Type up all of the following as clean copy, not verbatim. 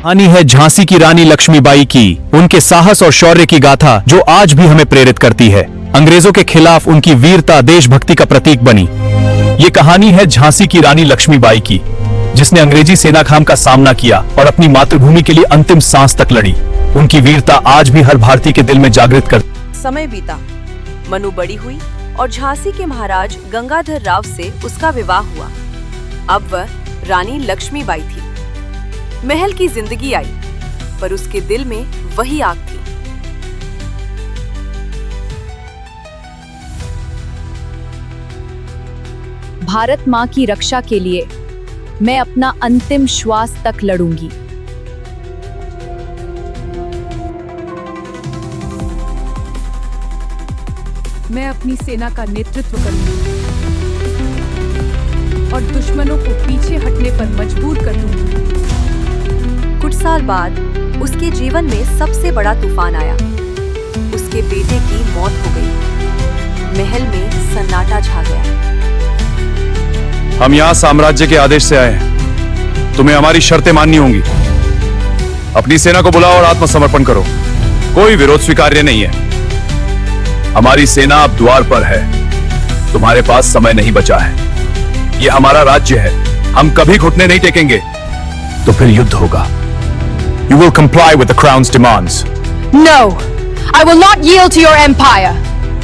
कहानी है झांसी की रानी लक्ष्मीबाई की, उनके साहस और शौर्य की गाथा जो आज भी हमें प्रेरित करती है। अंग्रेजों के खिलाफ उनकी वीरता देशभक्ति का प्रतीक बनी। ये कहानी है झांसी की रानी लक्ष्मीबाई की, जिसने अंग्रेजी सेना खाम का सामना किया और अपनी मातृभूमि के लिए अंतिम सांस तक लड़ी। उनकी वीरता आज भी हर भारतीय के दिल में जागृत कर। समय बीता, मनु बड़ी हुई और झांसी के महाराज गंगाधर राव से उसका विवाह हुआ। अब वह रानी लक्ष्मीबाई थी। महल की जिंदगी आई, पर उसके दिल में वही आग थी। भारत माँ की रक्षा के लिए मैं अपना अंतिम श्वास तक लड़ूंगी। मैं अपनी सेना का नेतृत्व करूंगी और दुश्मनों को पीछे हटने पर मजबूर कर दूंगी। कुछ साल बाद उसके जीवन में सबसे बड़ा तूफान आया। उसके बेटे की मौत हो गई। महल में सन्नाटा छा गया। हम यहाँ साम्राज्य के आदेश से आए हैं। तुम्हें हमारी शर्तें माननी होंगी। अपनी सेना को बुलाओ और आत्मसमर्पण करो। कोई विरोध स्वीकार्य नहीं है। हमारी सेना अब द्वार पर है। तुम्हारे पास समय नहीं बचा है। यह हमारा राज्य है। हम कभी घुटने नहीं टेकेंगे। तो फिर युद्ध होगा। You will comply with the crown's demands. No, I will not yield to your empire.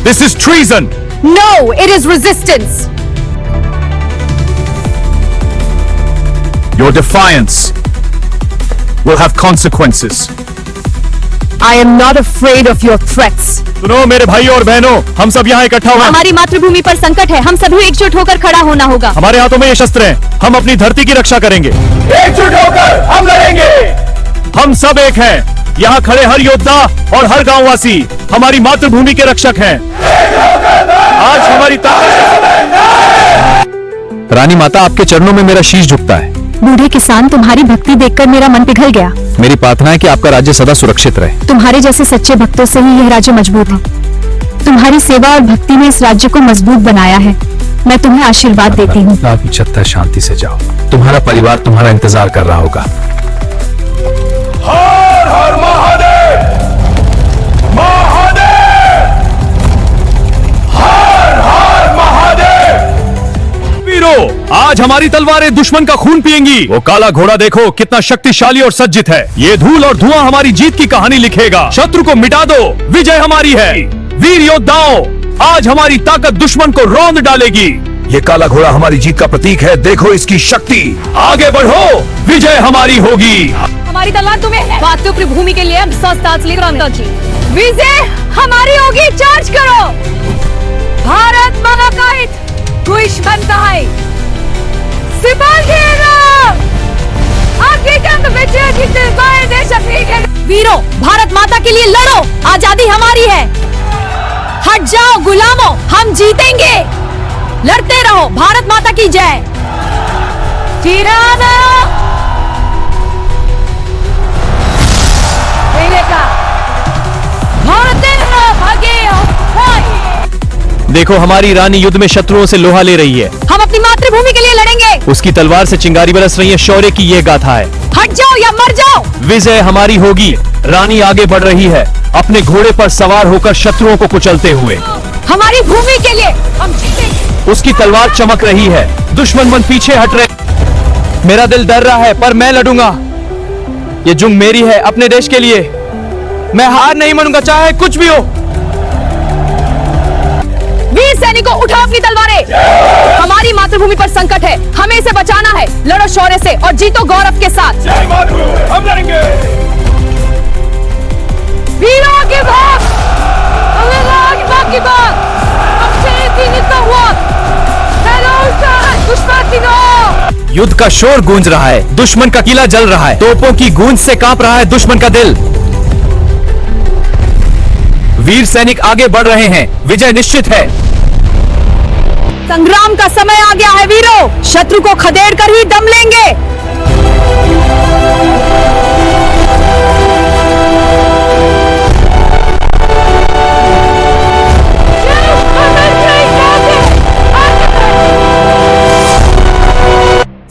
This is treason. No, it is resistance. Your defiance will have consequences. I am not afraid of your threats. सुनो मेरे भाइयों और बहनों, हम सब यहाँ इकट्ठा हुए हैं। हमारी मातृभूमि पर संकट है। हम सभी एकजुट होकर खड़ा होना होगा। हमारे हाथों में ये शस्त्र हैं। हम अपनी धरती की रक्षा करेंगे। एकजुट होकर हम लड़ेंगे। हम सब एक हैं। यहाँ खड़े हर योद्धा और हर गांववासी हमारी मातृभूमि के रक्षक हैं। आज हमारी रानी माता, आपके चरणों में मेरा शीश झुकता है। बूढ़े किसान, तुम्हारी भक्ति देखकर मेरा मन पिघल गया। मेरी प्रार्थना है कि आपका राज्य सदा सुरक्षित रहे। तुम्हारे जैसे सच्चे भक्तों से ही यह राज्य मजबूत है। तुम्हारी सेवा और भक्ति ने इस राज्य को मजबूत बनाया है। मैं तुम्हें आशीर्वाद देती हूँ। आप इच्छा शांति से जाओ। तुम्हारा परिवार तुम्हारा इंतजार कर रहा होगा। हर हर महादेव, महादेव, हर हर महादेव। वीरों, आज हमारी तलवारें दुश्मन का खून पिएंगी। वो काला घोड़ा देखो कितना शक्तिशाली और सज्जित है। ये धूल और धुआं हमारी जीत की कहानी लिखेगा। शत्रु को मिटा दो, विजय हमारी है। वीर योद्धाओं, आज हमारी ताकत दुश्मन को रौंद डालेगी। ये काला घोड़ा हमारी जीत का प्रतीक है। देखो इसकी शक्ति। आगे बढ़ो, विजय हमारी होगी। हमारी तलवार तुम्हें मातृभूमि के लिए विजय हमारी होगी। चार्ज करो। भारत माता का हित दुश्मन है। वीरों, भारत माता के लिए लड़ो। आजादी हमारी है। हट जाओ गुलामों, हम जीतेंगे। लड़ते रहो। भारत माता की जय। देखो हमारी रानी युद्ध में शत्रुओं से लोहा ले रही है। हम अपनी मातृभूमि के लिए लड़ेंगे। उसकी तलवार से चिंगारी बरस रही है। शौर्य की यह गाथा है। हट जाओ या मर जाओ। विजय हमारी होगी। रानी आगे बढ़ रही है, अपने घोड़े पर सवार होकर शत्रुओं को कुचलते हुए। हमारी भूमि के लिए हम जीतेंगे। उसकी तलवार चमक रही है। दुश्मन मन पीछे हट रहे। मेरा दिल डर रहा है, पर मैं लड़ूंगा। ये जंग मेरी है, अपने देश के लिए। मैं हार नहीं मानूंगा, चाहे कुछ भी हो। वीर सैनिकों, उठाओ अपनी तलवारें। हमारी मातृभूमि पर संकट है। हमें इसे बचाना है। लड़ो शौर्य से और जीतो गौरव के साथ। जय मातृभूमि, हम लड़ेंगे। वीरों की भाग, की भाग की भाग। युद्ध का शोर गूंज रहा है। दुश्मन का किला जल रहा है। तोपों की गूंज से कांप रहा है दुश्मन का दिल। वीर सैनिक आगे बढ़ रहे हैं। विजय निश्चित है। संग्राम का समय आ गया है वीरों। शत्रु को खदेड़ कर ही दम लेंगे।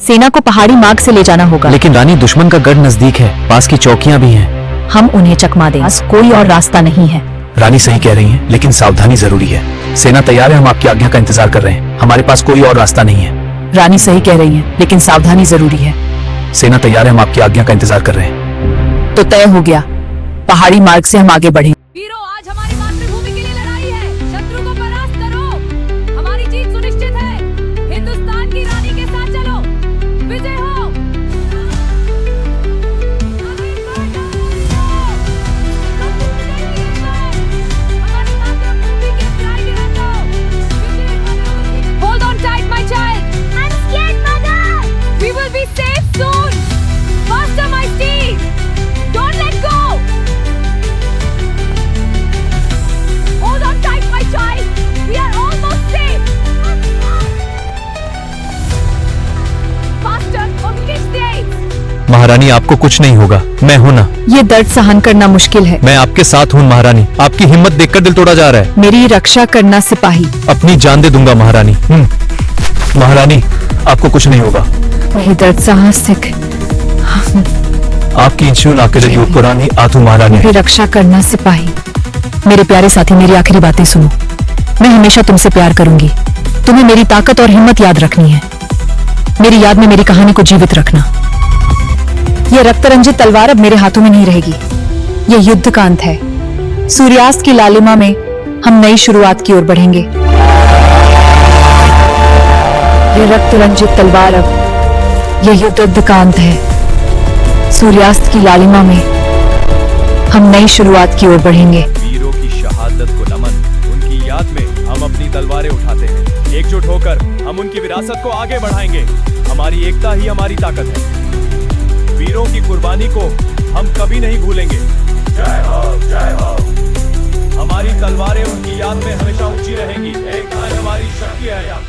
सेना को पहाड़ी मार्ग से ले जाना होगा। लेकिन रानी, दुश्मन का गढ़ नजदीक है, पास की चौकियां भी हैं। हम उन्हें चकमा देंगे, बस कोई और रास्ता नहीं है। रानी सही कह रही हैं, लेकिन सावधानी जरूरी है। सेना तैयार है, हम आपकी आज्ञा का इंतजार कर रहे हैं। हमारे पास कोई और रास्ता नहीं है। रानी सही कह रही है, लेकिन सावधानी जरूरी है। सेना तैयार है, हम आपकी आज्ञा का इंतजार कर रहे हैं। तो तय हो गया, पहाड़ी मार्ग से हम आगे बढ़ेंगे। वीरों, आज हमारी मातृभूमि के लिए लड़ाई है। शत्रु को परास्त करो, हमारी जीत सुनिश्चित है। हिंदुस्तान की रानी के साथ चलो, विजय हो। Hold on tight, my child. I'm scared, mother. We will be safe soon. Faster, my steed. Don't let go. Hold on tight, my child. We are almost safe. Faster, or we get stayed. महारानी, आपको कुछ नहीं होगा, मैं हूं ना। ये दर्द सहन करना मुश्किल है। मैं आपके साथ हूं महारानी। आपकी हिम्मत देखकर दिल तोड़ा जा रहा है। मेरी रक्षा करना सिपाही। अपनी जान दे दूंगा महारानी। महारानी, आपको कुछ नहीं होगा। वही दर्द साहसिक। आपकी इंचुन आकर पुरानी आतु महारानी। मेरी रक्षा करना सिपाही। मेरे प्यारे साथी, मेरी आखिरी बातें सुनो। मैं हमेशा तुमसे प्यार करूंगी। तुम्हें मेरी ताकत और हिम्मत याद रखनी है। मेरी याद में मेरी कहानी को जीवित रखना। यह रक्त रंजित तलवार अब मेरे हाथों में नहीं रहेगी। यह युद्ध का अंत है। सूर्यास्त की लालिमा में हम नई शुरुआत की ओर बढ़ेंगे। यह रक्त रंजित तलवार अब यह युद्ध का अंत है। सूर्यास्त की लालिमा में हम नई शुरुआत की ओर बढ़ेंगे। वीरों की शहादत को नमन। उनकी याद में हम अपनी तलवारें उठाते हैं। एकजुट होकर हम उनकी विरासत को आगे बढ़ाएंगे। हमारी एकता ही हमारी ताकत है। वीरों की कुर्बानी को हम कभी नहीं भूलेंगे। जय हो, जय हो। हमारी तलवारें उनकी याद में हमेशा ऊंची रहेंगी। एकता हमारी शक्ति है।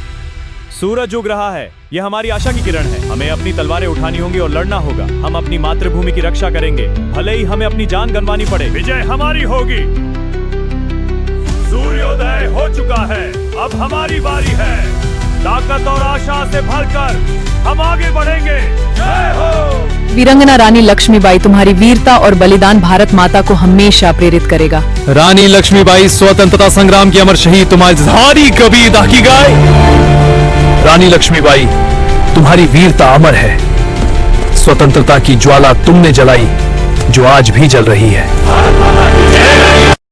सूरज उग रहा है, यह हमारी आशा की किरण है। हमें अपनी तलवारें उठानी होंगी और लड़ना होगा। हम अपनी मातृभूमि की रक्षा करेंगे, भले ही हमें अपनी जान गंवानी पड़े। विजय हमारी होगी। सूर्योदय हो चुका है, अब हमारी बारी है। ताकत और आशा से भरकर हम आगे बढ़ेंगे। जय हो। वीरंगना रानी लक्ष्मीबाई, तुम्हारी वीरता और बलिदान भारत माता को हमेशा प्रेरित करेगा। रानी लक्ष्मीबाई, स्वतंत्रता संग्राम की अमर शहीद, तुम्हारी धारी कभी दाखी गाय। रानी लक्ष्मीबाई, तुम्हारी वीरता अमर है। स्वतंत्रता की ज्वाला तुमने जलाई, जो आज भी जल रही है।